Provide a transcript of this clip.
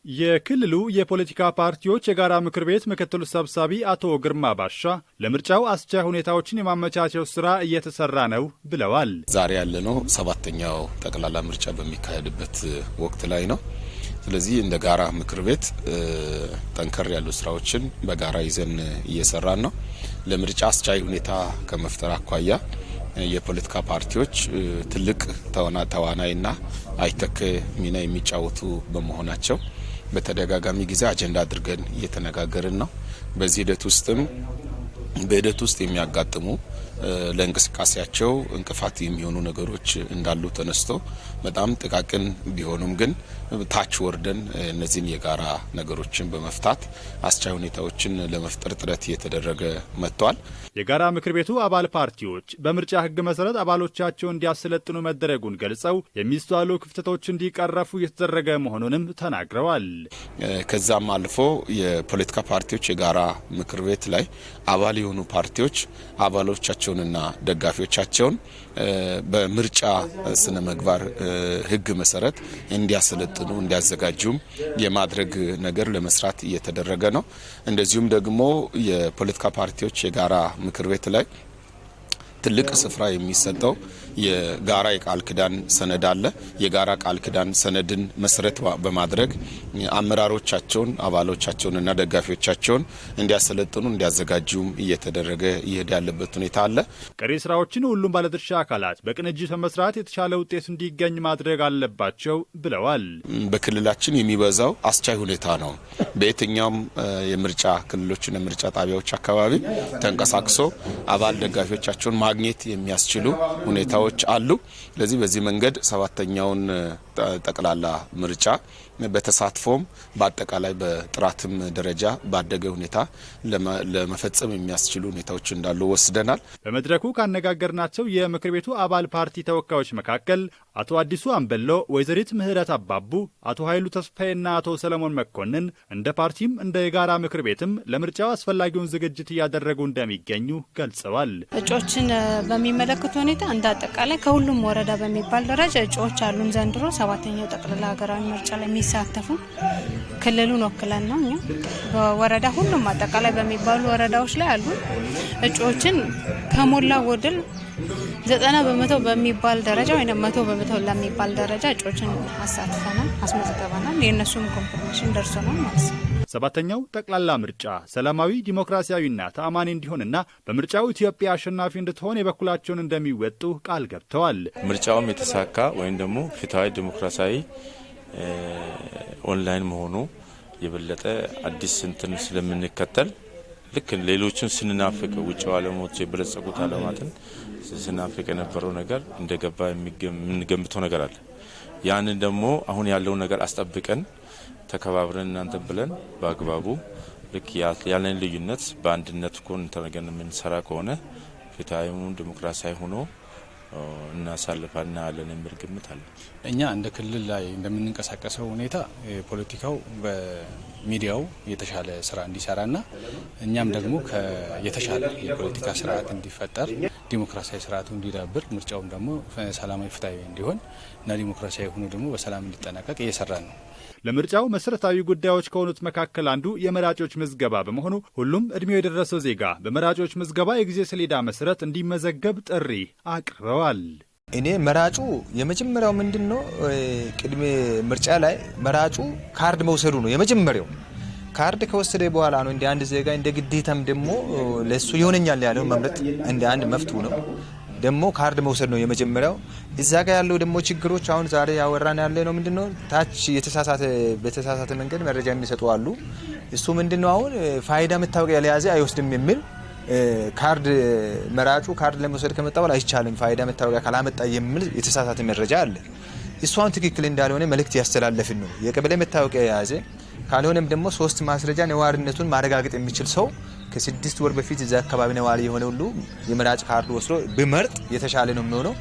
የክልሉ የፖለቲካ ፓርቲዎች የጋራ ምክር ቤት ምክትል ሰብሳቢ አቶ ግርማ ባሻ ለምርጫው አስቻይ ሁኔታዎችን የማመቻቸት ስራ እየተሰራ ነው ብለዋል። ዛሬ ያለነው ሰባተኛው ጠቅላላ ምርጫ በሚካሄድበት ወቅት ላይ ነው። ስለዚህ እንደ ጋራ ምክር ቤት ጠንከር ያሉ ስራዎችን በጋራ ይዘን እየሰራን ነው። ለምርጫ አስቻይ ሁኔታ ከመፍጠር አኳያ የፖለቲካ ፓርቲዎች ትልቅ ተዋናይና አይተክ ሚና የሚጫወቱ በመሆናቸው በተደጋጋሚ ጊዜ አጀንዳ አድርገን እየተነጋገርን ነው። በዚህ ሂደት ውስጥ የሚያጋጥሙ ለእንቅስቃሴያቸው እንቅፋት የሚሆኑ ነገሮች እንዳሉ ተነስቶ በጣም ጥቃቅን ቢሆኑም ግን ታች ወርደን እነዚህን የጋራ ነገሮችን በመፍታት አስቻይ ሁኔታዎችን ለመፍጠር ጥረት እየተደረገ መጥቷል። የጋራ ምክር ቤቱ አባል ፓርቲዎች በምርጫ ሕግ መሰረት አባሎቻቸው እንዲያሰለጥኑ መደረጉን ገልጸው የሚስተዋሉ ክፍተቶች እንዲቀረፉ እየተደረገ መሆኑንም ተናግረዋል። ከዛም አልፎ የፖለቲካ ፓርቲዎች የጋራ ምክር ቤት ላይ አባል የሆኑ ፓርቲዎች አባሎቻቸውንና ደጋፊዎቻቸውን በምርጫ ስነ ምግባር ሕግ መሰረት እንዲያሰለጥኑ እንዲያዘጋጁም የማድረግ ነገር ለመስራት እየተደረገ ነው። እንደዚሁም ደግሞ የፖለቲካ ፓርቲዎች የጋራ ምክር ቤት ላይ ትልቅ ስፍራ የሚሰጠው የጋራ የቃል ኪዳን ሰነድ አለ። የጋራ ቃል ኪዳን ሰነድን መሰረት በማድረግ አመራሮቻቸውን አባሎቻቸውንና ደጋፊዎቻቸውን እንዲያሰለጥኑ እንዲያዘጋጁም እየተደረገ ይሄድ ያለበት ሁኔታ አለ። ቀሪ ስራዎችን ሁሉም ባለድርሻ አካላት በቅንጅት በመስራት የተሻለ ውጤት እንዲገኝ ማድረግ አለባቸው ብለዋል። በክልላችን የሚበዛው አስቻይ ሁኔታ ነው። በየትኛውም የምርጫ ክልሎችና የምርጫ ጣቢያዎች አካባቢ ተንቀሳቅሶ አባል ደጋፊዎቻቸውን ማግኘት የሚያስችሉ ሁኔታዎች አሉ። ስለዚህ በዚህ መንገድ ሰባተኛውን ጠቅላላ ምርጫ በተሳትፎም በአጠቃላይ በጥራትም ደረጃ ባደገ ሁኔታ ለመፈጸም የሚያስችሉ ሁኔታዎች እንዳሉ ወስደናል። በመድረኩ ካነጋገርናቸው የምክር ቤቱ አባል ፓርቲ ተወካዮች መካከል አቶ አዲሱ አንበሎ፣ ወይዘሪት ምህረት አባቡ፣ አቶ ኃይሉ ተስፋዬና አቶ ሰለሞን መኮንን እንደ ፓርቲም እንደ የጋራ ምክር ቤትም ለምርጫው አስፈላጊውን ዝግጅት እያደረጉ እንደሚገኙ ገልጸዋል። እጩዎችን በሚመለከቱ ሁኔታ እንደ አጠቃላይ ከሁሉም ወረዳ በሚባል ደረጃ እጩዎች አሉን። ዘንድሮ ሰባተኛው ጠቅላላ ሀገራዊ ምርጫ ላይ የሚሳተፉ ክልሉን ወክለን ነው። እኛ በወረዳ ሁሉም አጠቃላይ በሚባሉ ወረዳዎች ላይ አሉ እጩዎችን ከሞላ ጎደል 90% በሚባል ደረጃ ወይ 100% ለሚባል ደረጃ እጩዎችን አሳትፈናል፣ አስመዝግበናል። የእነሱም ኮንፈርሜሽን ደርሶናል ማለት ነው። ሰባተኛው ጠቅላላ ምርጫ ሰላማዊ፣ ዲሞክራሲያዊና ተአማኒ እንዲሆንና በምርጫው ኢትዮጵያ አሸናፊ እንድትሆን የበኩላቸውን እንደሚወጡ ቃል ገብተዋል። ምርጫውም የተሳካ ወይም ደግሞ ፍትሃዊ፣ ዲሞክራሲያዊ ኦንላይን መሆኑ የበለጠ አዲስ እንትን ስለምንከተል ልክ ሌሎችን ስንናፍቅ ውጭው ዓለሞች የበለጸጉት ዓለማትን ስንናፍቅ የነበረው ነገር እንደገባ የምንገምተው ነገር አለ። ያንን ደግሞ አሁን ያለውን ነገር አስጠብቀን ተከባብረን እናንተ ብለን በአግባቡ ልክ ያለን ልዩነት በአንድነት ኮን ተነገን የምንሰራ ከሆነ ፍትሃዊውን ዲሞክራሲያዊ ሆኖ እናሳልፋልና ያለን የሚል ግምት አለ። እኛ እንደ ክልል ላይ እንደምንንቀሳቀሰው ሁኔታ ፖለቲካው በሚዲያው የተሻለ ስራ እንዲሰራና እኛም ደግሞ የተሻለ የፖለቲካ ስርዓት እንዲፈጠር ዲሞክራሲያዊ ስርዓቱ እንዲዳብር ምርጫውም ደግሞ ሰላማዊ ፍትሃዊ እንዲሆን እና ዲሞክራሲያዊ ሆኖ ደግሞ በሰላም እንዲጠናቀቅ እየሰራ ነው። ለምርጫው መሰረታዊ ጉዳዮች ከሆኑት መካከል አንዱ የመራጮች ምዝገባ በመሆኑ ሁሉም እድሜው የደረሰው ዜጋ በመራጮች ምዝገባ የጊዜ ሰሌዳ መሰረት እንዲመዘገብ ጥሪ አቅርበዋል። እኔ መራጩ የመጀመሪያው ምንድነው ቅድሜ ምርጫ ላይ መራጩ ካርድ መውሰዱ ነው የመጀመሪያው። ካርድ ከወሰደ በኋላ ነው እንደ አንድ ዜጋ እንደ ግዴታም ደግሞ ለሱ ይሆነኛል ያለው መምረጥ እንደ አንድ መፍቱ ነው። ደግሞ ካርድ መውሰድ ነው የመጀመሪያው። እዛ ጋር ያለው ደግሞ ችግሮች አሁን ዛሬ ያወራን ያለ ነው ምንድነው ታች በተሳሳተ መንገድ መረጃ የሚሰጡ አሉ። እሱ ምንድነው አሁን ፋይዳ መታወቂያ ለያዘ አይወስድም የሚል ካርድ መራጩ ካርድ ለመውሰድ ከመጣው አይቻልም ፋይዳ መታወቂያ ካላመጣ የሚል የተሳሳተ መረጃ አለ። እሷን ትክክል እንዳልሆነ መልእክት ያስተላለፍን ነው። የቀበሌ መታወቂያ የያዘ ካልሆነም ደግሞ 3 ማስረጃ ነዋሪነቱን ማረጋገጥ የሚችል ሰው ከ6 ወር በፊት እዛ አካባቢ ነዋሪ የሆነ ሁሉ የመራጭ ካርድ ወስዶ ቢመርጥ የተሻለ ነው የሚሆነው።